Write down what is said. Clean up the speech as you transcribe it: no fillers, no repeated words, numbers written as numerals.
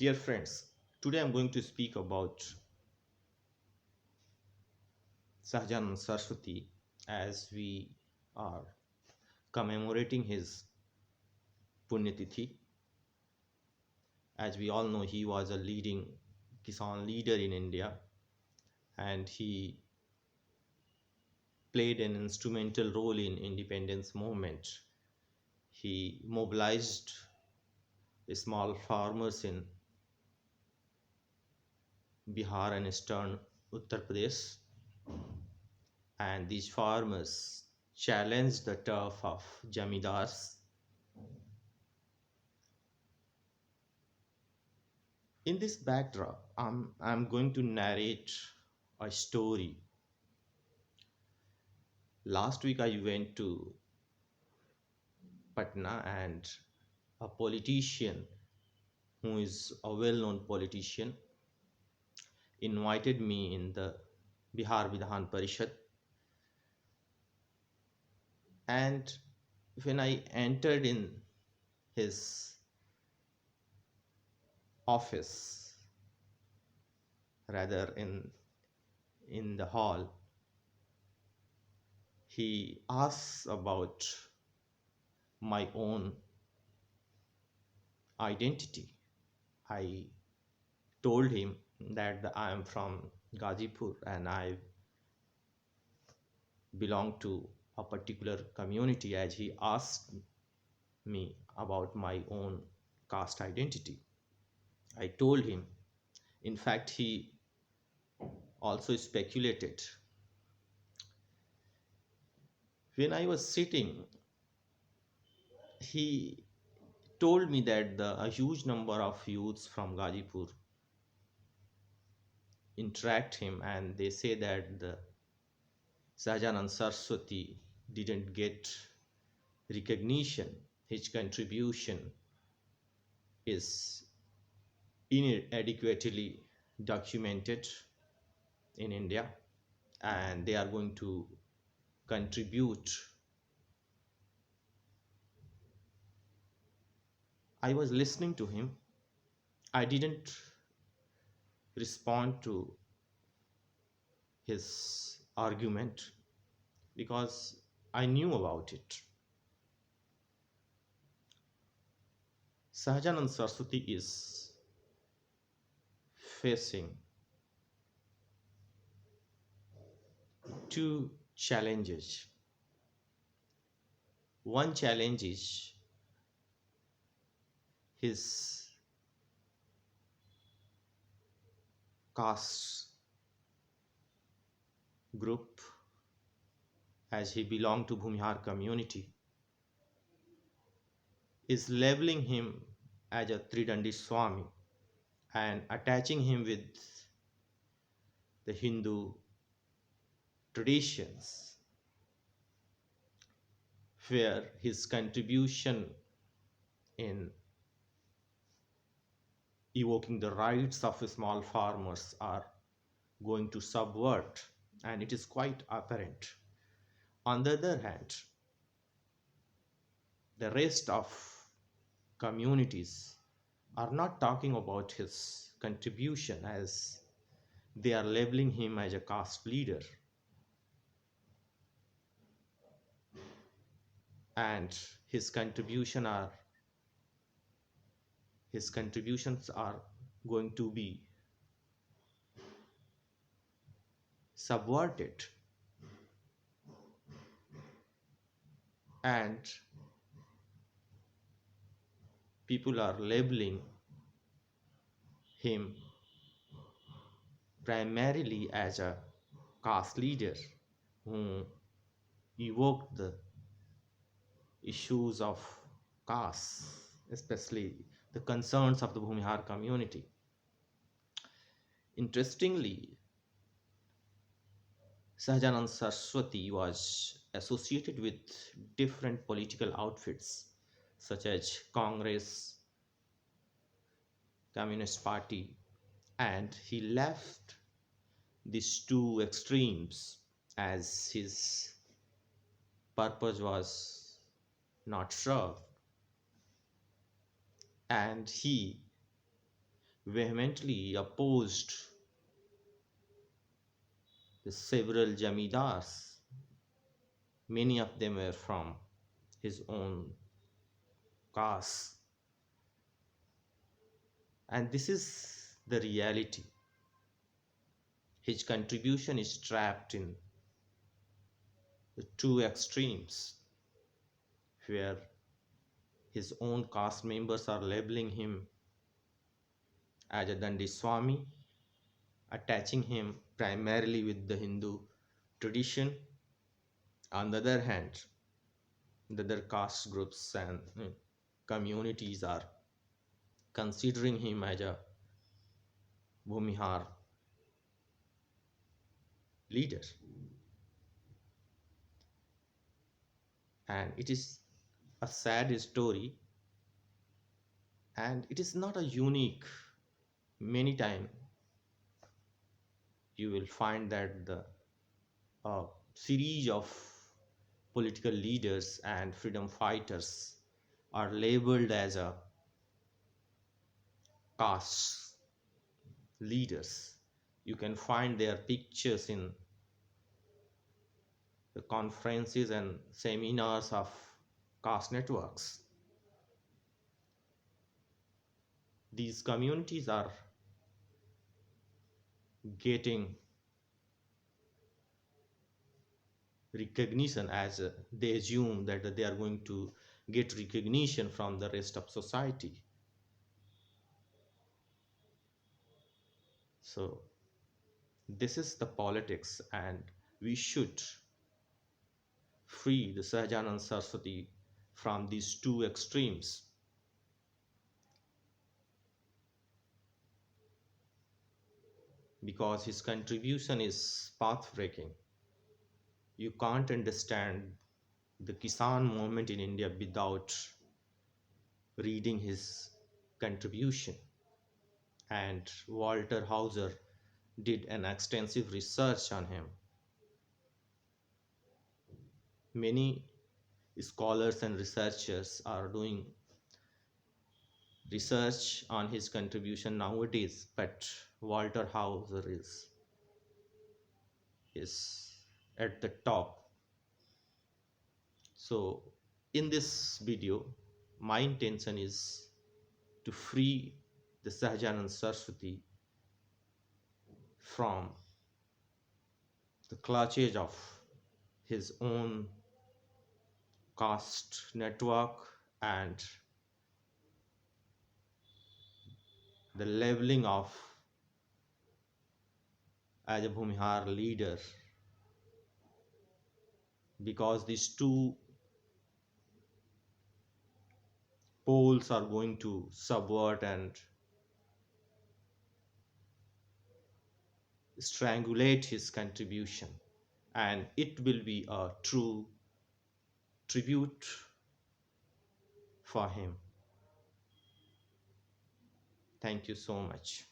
Dear friends, today I'm going to speak about Sahajanand Saraswati as we are commemorating his Punya Tithi. As we all know, he was a leading Kisan leader in India and he played an instrumental role in independence movement. He mobilized small farmers in Bihar and eastern Uttar Pradesh, and these farmers challenged the turf of Zamindars. In this backdrop, I'm going to narrate a story. Last week, I went to Patna, and a politician who is a well known politician invited me in the Bihar Vidhan Parishad. And when I entered in his office, rather in the hall, he asks about my own identity. I told him that I am from Gazipur and I belong to a particular community, as he asked me about my own caste identity. I told him. In fact, he also speculated. When I was sitting, he told me that a huge number of youths from Gazipur interact him and they say that the Sahajanand Saraswati didn't get recognition. His contribution is inadequately documented in India, and they are going to contribute. I was listening to him. I didn't respond to his argument because I knew about it. Sahajanand Saraswati is facing two challenges. One challenge is his caste group, as he belonged to Bhumihar community, is labeling him as a Dandi Swami and attaching him with the Hindu traditions, where his contribution in evoking the rights of small farmers are going to subvert, and it is quite apparent. On the other hand, the rest of communities are not talking about his contribution, as they are labeling him as a caste leader, and his contributions are going to be subverted, and people are labeling him primarily as a caste leader who evoked the issues of caste, especially the concerns of the Bhumihar community. Interestingly, Sahajanand Saraswati was associated with different political outfits such as Congress, Communist Party, and he left these two extremes as his purpose was not served, and he vehemently opposed the several Zamindars. Many of them were from his own caste. And this is the reality. His contribution is trapped in the two extremes, where his own caste members are labeling him as a Dandi Swami, attaching him primarily with the Hindu tradition. On the other hand, the other caste groups and communities are considering him as a Bhumihar leader. And it is a sad story, and it is not a unique. Many times you will find that the series of political leaders and freedom fighters are labeled as a caste leaders. You can find their pictures in the conferences and seminars of caste networks. These communities are getting recognition as they assume that they are going to get recognition from the rest of society. So this is the politics, and we should free the Sahajanand Saraswati from these two extremes. Because his contribution is path breaking. You can't understand the Kisan movement in India without reading his contribution. And Walter Hauser did an extensive research on him. Many scholars and researchers are doing research on his contribution nowadays, but Walter Hauser is at the top. So in this video, my intention is to free the Sahajanand Saraswati from the clutches of his own caste network and the leveling of as a Bhumihar leader, because these two poles are going to subvert and strangulate his contribution, and it will be a true tribute for him. Thank you so much.